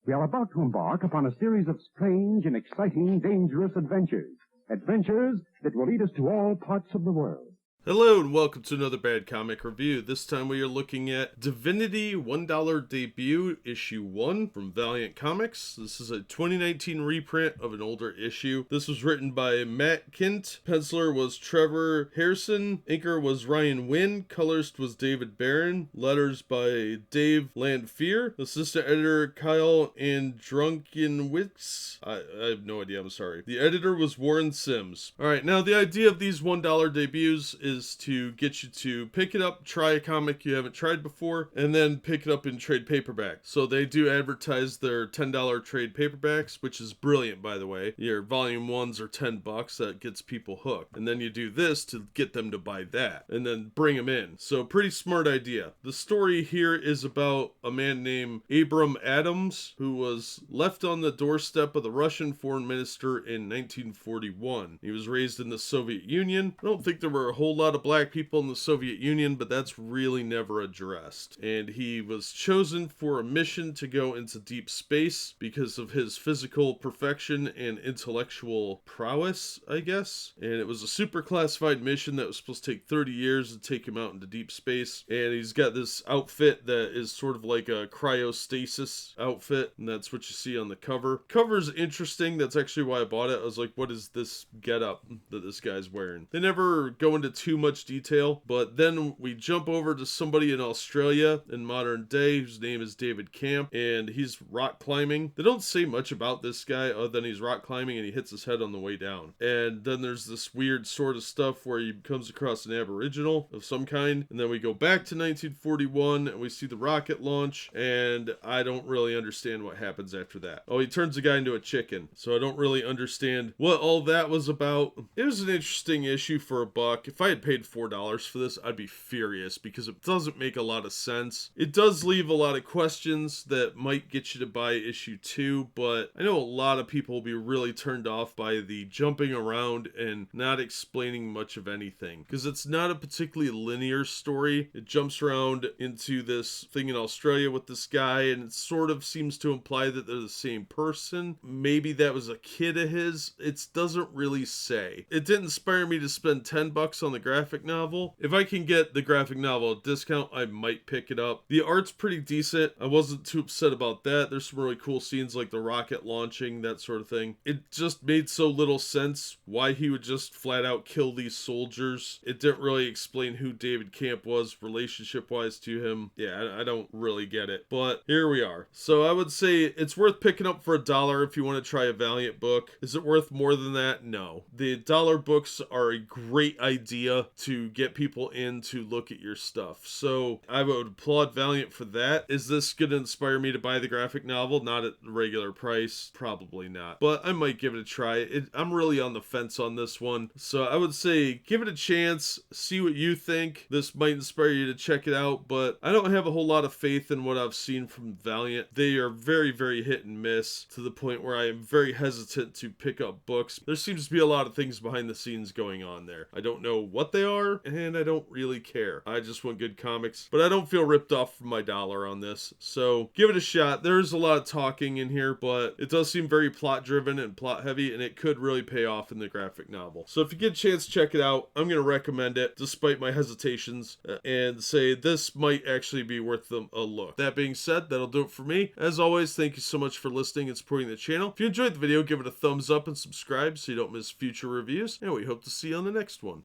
We are about to embark upon a series of strange and exciting, dangerous adventures. Adventures that will lead us to all parts of the world. Hello and welcome to another Bad Comic Review. This time we are looking at Divinity $1 debut issue 1 from Valiant Comics. This is a 2019 reprint of an older issue. This was written by Matt Kindt. Penciler was Trevor Hairsine. Inker was Ryan Winn. Colorist was David Barron. Letters by Dave Lanphear. Assistant editor Kyle Andrunkenwicz. I have no idea, I'm sorry. The editor was Warren Sims. Alright, now the idea of these $1 debuts is to get you to pick it up, try a comic you haven't tried before, and then pick it up in trade paperback. So they do advertise their $10 trade paperbacks, which is brilliant, by the way. Your volume 1s are $10, that gets people hooked. And then you do this to get them to buy that, and then bring them in. So pretty smart idea. The story here is about a man named Abram Adams, who was left on the doorstep of the Russian foreign minister in 1941. He was raised in the Soviet Union. I don't think there were a whole lot of black people in the Soviet Union, but that's really never addressed. And he was chosen for a mission to go into deep space because of his physical perfection and intellectual prowess, I guess. And it was a super classified mission that was supposed to take 30 years to take him out into deep space. And he's got this outfit that is sort of like a cryostasis outfit, and that's what you see on the cover. Cover's interesting. That's actually why I bought it. I was like, what is this getup that this guy's wearing? They never go into too much detail, but then we jump over to somebody in Australia in modern day whose name is David Camp, and he's rock climbing. They don't say much about this guy other than he's rock climbing and he hits his head on the way down. And then there's this weird sort of stuff where he comes across an aboriginal of some kind, and then we go back to 1941 and we see the rocket launch, and I don't really understand what happens after that. Oh, he turns the guy into a chicken, so I don't really understand what all that was about. It was an interesting issue for $1. If I had paid $4 for this, I'd be furious because it doesn't make a lot of sense. It does leave a lot of questions that might get you to buy issue 2, but I know a lot of people will be really turned off by the jumping around and not explaining much of anything, because it's not a particularly linear story. It jumps around into this thing in Australia with this guy, and it sort of seems to imply that they're the same person. Maybe that was a kid of his. It doesn't really say. It didn't inspire me to spend $10 on the graphic novel. If I can get the graphic novel at a discount, I might pick it up. The art's pretty decent. I wasn't too upset about that. There's some really cool scenes like the rocket launching, that sort of thing. It just made so little sense why he would just flat out kill these soldiers. It didn't really explain who David Camp was relationship-wise to him. Yeah, I don't really get it. But here we are. So I would say it's worth picking up for $1 if you want to try a Valiant book. Is it worth more than that? No. The dollar books are a great idea to get people in to look at your stuff. So I would applaud Valiant for that. Is this going to inspire me to buy the graphic novel? Not at the regular price. Probably not. But I might give it a try. I'm really on the fence on this one. So I would say give it a chance. See what you think. This might inspire you to check it out, but I don't have a whole lot of faith in what I've seen from Valiant. They are very, very hit and miss to the point where I am very hesitant to pick up books. There seems to be a lot of things behind the scenes going on there. I don't know what they are, and I don't really care. I just want good comics, but I don't feel ripped off for my $1 on this. So give it a shot. There's a lot of talking in here, but it does seem very plot driven and plot heavy, and it could really pay off in the graphic novel. So if you get a chance to check it out, I'm going to recommend it despite my hesitations and say this might actually be worth a look. That being said, that'll do it for me. As always, thank you so much for listening and supporting the channel. If you enjoyed the video, give it a thumbs up and subscribe so you don't miss future reviews, and we hope to see you on the next one.